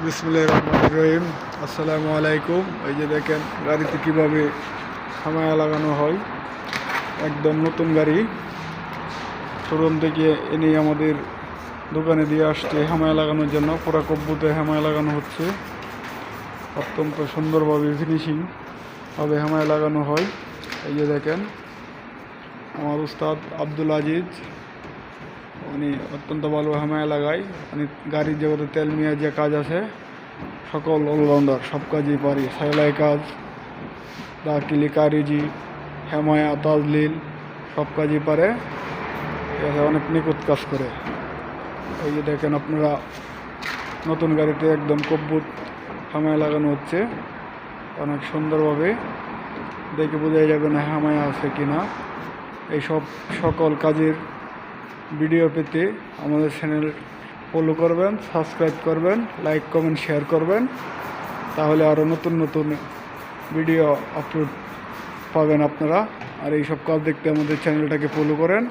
বিসমিল্লাহির রহমানির রহিম। আসসালামু আলাইকুম। এই যে দেখেন গাড়িতে কিভাবে হামায়া লাগানো হয়, একদম নতুন গাড়ি শোরুম থেকে এনে আমাদের দোকানে দিয়ে আসছে হামায়া লাগানোর জন্য। পুরা কব্বুতে হামায়া লাগানো হচ্ছে, অত্যন্ত সুন্দরভাবে ফিনিশিং ভাবে হামায়া লাগানো হয়। এই যে দেখেন আমার উস্তাদ আব্দুল আজিজ, উনি অত্যন্ত ভালো হামায়া লাগায়। উনি গাড়ির জগতে তেল মিয়া যে কাজ আছে সকল অলরাউন্ডার, সব কাজই পারি। সেলাই কাজ, দাকিলি, কারিজি, হেমায়া, তাজলিল সব কাজই পারে। ঠিক আছে, অনেক নিখুঁত কাজ করে। এই যে দেখেন আপনারা নতুন গাড়িতে একদম কব্বুত হামায়া লাগানো হচ্ছে, অনেক সুন্দরভাবে দেখে বোঝাই যাবে না হামায়া আছে কিনা। এই সকল কাজের ভিডিও পেতে আমাদের চ্যানেল ফলো করবেন, সাবস্ক্রাইব করবেন, লাইক কমেন্ট শেয়ার করবেন, তাহলে আরও নতুন নতুন ভিডিও আপলোড পাবেন আপনারা। আর এই সব কাজ দেখতে আমাদের চ্যানেলটাকে ফলো করেন।